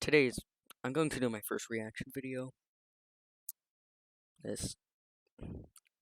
Today's I'm going to do my first reaction video. This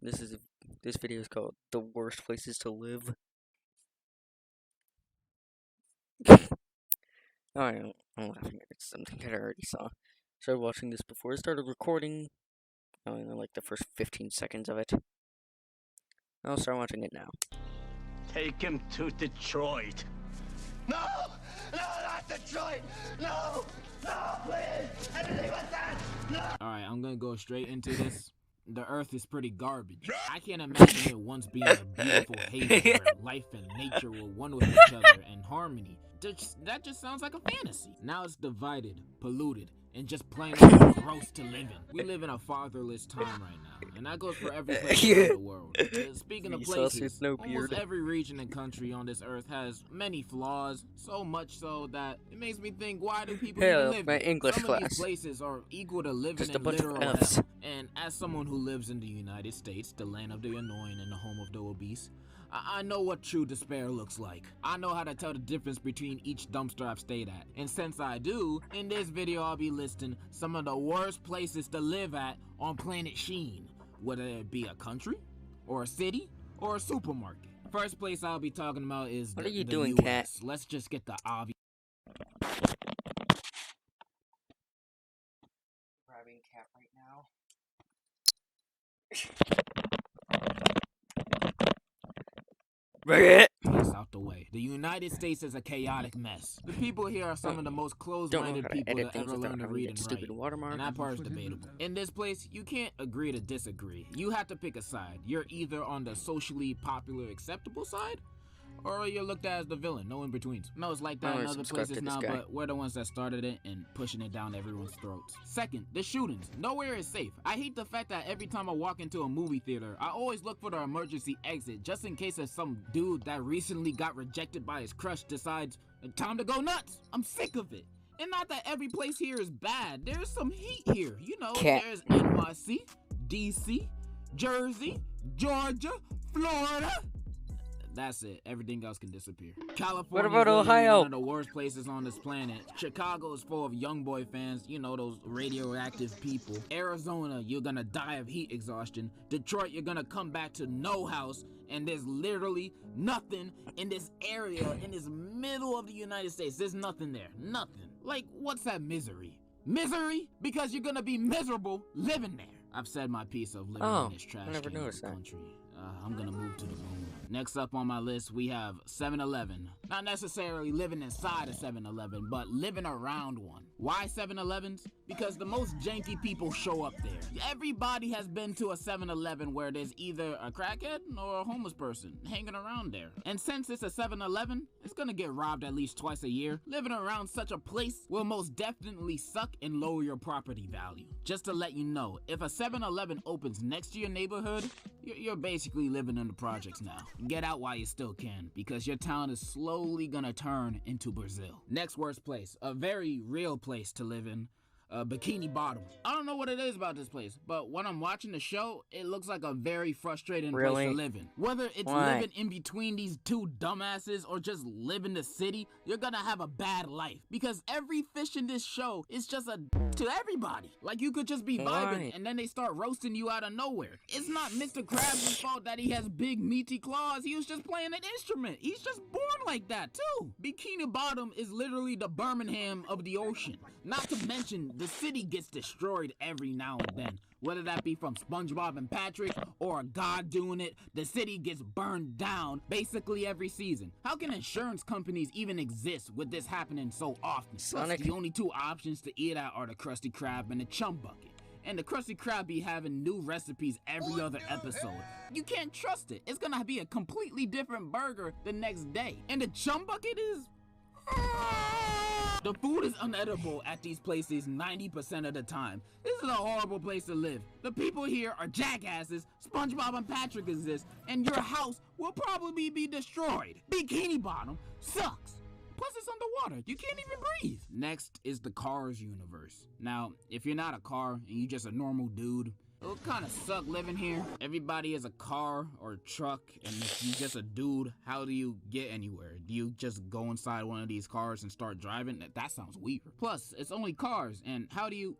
this is this video is called "The Worst Places to Live." I'm laughing at something that I already saw. Started watching this before I started recording. I don't know, like the first 15 seconds of it. I'll start watching it now. Take him to Detroit. No! No, not Detroit! No! No, please! Anything but that! No! Alright, I'm gonna go straight into this. The earth is pretty garbage. I can't imagine it once being a beautiful haven where life and nature were one with each other in harmony. That just sounds like a fantasy. Now it's divided, polluted, and just plain old gross to live in. We live in a fatherless time right now, and that goes for every place around the world. Speaking of places, almost every region and country on this earth has many flaws, so much so that it makes me think, why do people even live my in? English Some class. of these places are equal to living Just a in bunch of literal Fs. hell. And as someone who lives in the United States, the land of the annoying and the home of the obese, I know what true despair looks like. I know how to tell the difference between each dumpster I've stayed at. And since I do, in this video I'll be listing some of the worst places to live at on planet Sheen. Whether it be a country, or a city, or a supermarket. First place I'll be talking about is What are you the doing, US. Cat? Let's just get the obvious. Grabbing cat right now. Out the way. The United States is a chaotic mess. The people here are some of the most closed-minded people to ever learn to read and write. And that part is debatable. In this place, you can't agree to disagree. You have to pick a side. You're either on the socially popular acceptable side, or you're looked at as the villain, no in betweens. No, it's like that in other places now, but we're the ones that started it and pushing it down everyone's throats. Second, the shootings. Nowhere is safe. I hate the fact that every time I walk into a movie theater, I always look for the emergency exit, just in case there's some dude that recently got rejected by his crush decides, time to go nuts. I'm sick of it. And not that every place here is bad. There's some heat here. You know, there's NYC, DC, Jersey, Georgia, Florida. That's it. Everything else can disappear. California is Ohio? One of the worst places on this planet. Chicago is full of young boy fans, you know, those radioactive people. Arizona, you're gonna die of heat exhaustion. Detroit, you're gonna come back to no house, and there's literally nothing in this area, in this middle of the United States. There's nothing there. Nothing. Like, what's that misery? Misery? Because you're gonna be miserable living there. I've said my piece of living in this trash can of the country. I'm gonna move to the moon. Next up on my list, we have 7-Eleven. Not necessarily living inside a 7-Eleven, but living around one. Why 7-Elevens? Because the most janky people show up there. Everybody has been to a 7-Eleven where there's either a crackhead or a homeless person hanging around there. And since it's a 7-Eleven, it's gonna get robbed at least twice a year. Living around such a place will most definitely suck and lower your property value. Just to let you know, if a 7-Eleven opens next to your neighborhood, you're basically living in the projects now. Get out while you still can, because your town is slowly gonna turn into Brazil. Next worst place, a very real place to live in, Bikini Bottom. I don't know what it is about this place, but when I'm watching the show, it looks like a very frustrating place to live in. Whether it's living in between these two dumbasses or just live in the city, you're gonna have a bad life. Because every fish in this show is just to everybody. Like, you could just be vibing and then they start roasting you out of nowhere. It's not Mr. Krabs' fault that he has big meaty claws. He was just playing an instrument. He's just born like that too. Bikini Bottom is literally the Birmingham of the ocean. Not to mention, the city gets destroyed every now and then. Whether that be from SpongeBob and Patrick or a god doing it, the city gets burned down basically every season. How can insurance companies even exist with this happening so often? Plus, the only two options to eat at are the Krusty Krab and the Chum Bucket. And the Krusty Krab be having new recipes every other episode. You can't trust it. It's gonna be a completely different burger the next day. And the Chum Bucket is... The food is unedible at these places 90% of the time. This is a horrible place to live. The people here are jackasses, SpongeBob and Patrick exist, and your house will probably be destroyed. Bikini Bottom sucks. Plus it's underwater. You can't even breathe. Next is the Cars universe. Now, if you're not a car and you're just a normal dude, It would kind of suck living here. Everybody has a car or a truck, and if you're just a dude, how do you get anywhere? Do you just go inside one of these cars and start driving? That sounds weird. Plus, it's only cars, and how do you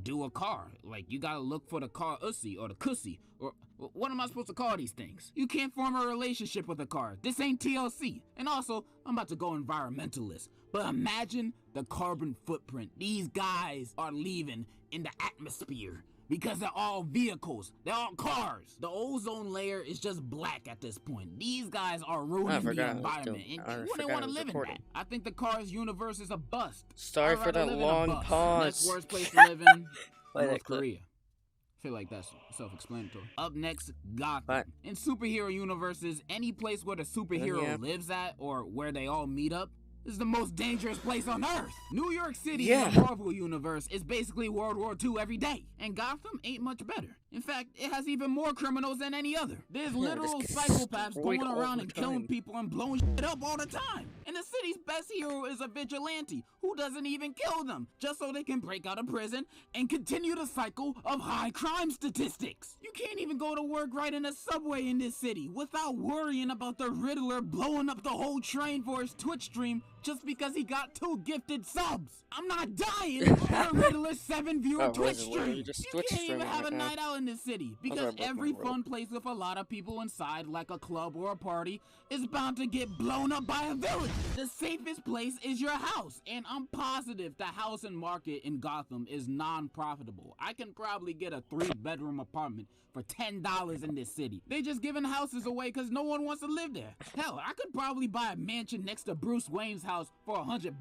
do a car? Like, you gotta look for the car ussy or the cussy, or what am I supposed to call these things? You can't form a relationship with a car. This ain't TLC. And also, I'm about to go environmentalist, but imagine the carbon footprint these guys are leaving in the atmosphere. Because they're all vehicles. They're all cars. The ozone layer is just black at this point. These guys are ruining the environment. And you wouldn't want to live in that. I think the Cars universe is a bust. Sorry for that long pause. Next worst place to live in, North Korea. I feel like that's self-explanatory. Up next, Gotham. In superhero universes, any place where the superhero lives at or where they all meet up is the most dangerous place on Earth. New York City in the Marvel universe is basically World War II every day. And Gotham ain't much better. In fact, it has even more criminals than any other. There's literal psychopaths going around and killing people and blowing shit up all the time. And the city's best hero is a vigilante who doesn't even kill them, just so they can break out of prison and continue the cycle of high crime statistics. You can't even go to work right in a subway in this city without worrying about the Riddler blowing up the whole train for his Twitch stream just because he got 2 gifted subs. I'm not dying for a Riddler's 7-viewer Twitch stream. You can't even have a night out in this city because every fun place with a lot of people inside, like a club or a party, is bound to get blown up by a villain. The safest place is your house, and I'm positive the housing market in Gotham is non-profitable. I can probably get a 3-bedroom apartment for $10 in this city. They just giving houses away because no one wants to live there. Hell, I could probably buy a mansion next to Bruce Wayne's house for $100.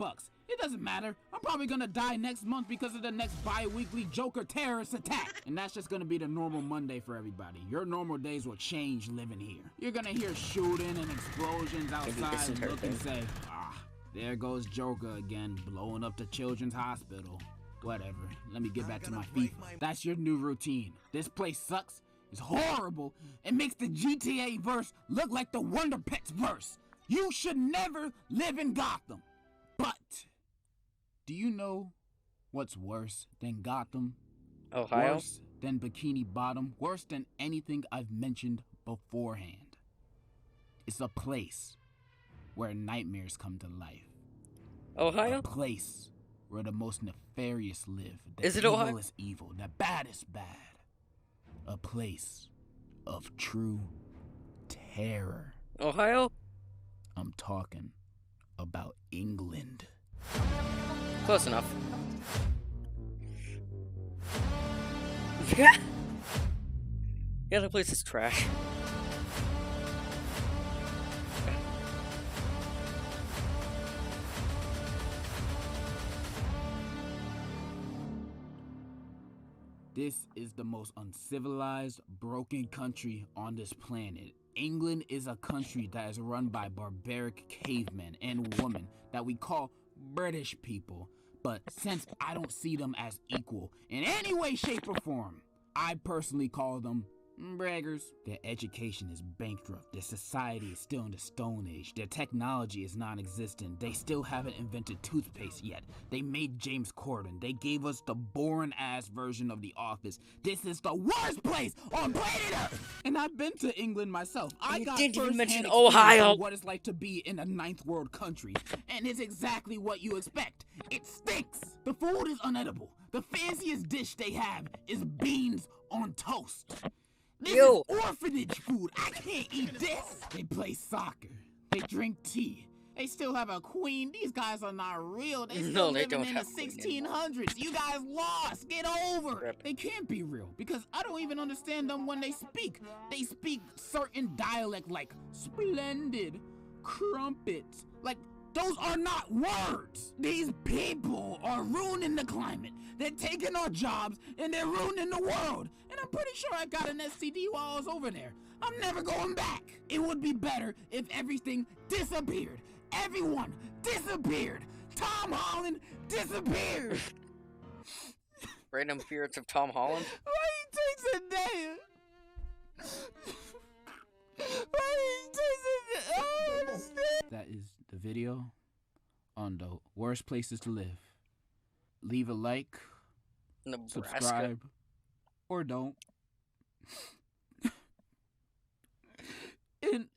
It doesn't matter. I'm probably gonna die next month because of the next bi-weekly Joker terrorist attack. And that's just gonna be the normal Monday for everybody. Your normal days will change living here. You're gonna hear shooting and explosions outside and look and say, there goes Joker again, blowing up the children's hospital. Whatever, let me get back to my FIFA. That's your new routine. This place sucks, it's horrible, it makes the GTA verse look like the Wonder Pets verse. You should never live in Gotham. But do you know what's worse than Gotham? Ohio? Worse than Bikini Bottom? Worse than anything I've mentioned beforehand? It's a place where nightmares come to life. Ohio? A place where the most nefarious live. Is it Ohio? The evil is evil. The bad is bad. A place of true terror. Ohio? I'm talking about England. Close enough. Yeah, the place is trash. This is the most uncivilized, broken country on this planet. England is a country that is run by barbaric cavemen and women that we call British people. But since I don't see them as equal in any way, shape, or form, I personally call them braggers. Their education is bankrupt. Their society is still in the Stone Age. Their technology is non-existent. They still haven't invented toothpaste yet. They made James Corden. They gave us the boring-ass version of The Office. This is the worst place on planet Earth! And I've been to England myself. I got didn't even mention first-hand experience Ohio. of what it's like to be in a 9th world country. And it's exactly what you expect. It stinks. The food is unedible. The fanciest dish they have is beans on toast. This is orphanage food. I can't eat this. They play soccer. They drink tea. They still have a queen. These guys are not real. They still living in the 1600s. You guys lost. Get over it. They can't be real because I don't even understand them when they speak. They speak certain dialect like splendid, crumpet. Like, those are not words. These people are ruining the climate. They're taking our jobs and they're ruining the world. And I'm pretty sure I got an STD while I was over there. I'm never going back. It would be better if everything disappeared. Everyone disappeared. Tom Holland disappeared. Random appearance of Tom Holland? Why he takes a day? Why he takes a day? I don't understand. That is the video on the worst places to live. Leave a like, Nebraska. subscribe, Or don't.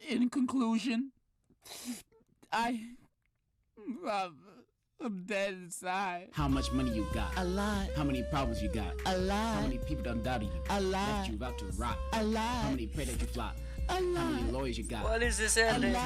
In conclusion, I'm dead inside. How much money you got? A lot. How many problems you got? A lot. How many people done doubted you? A lot. Left you out to rot? A lot. How many pray that you flop? A lot. How many lawyers you got? What is this ending?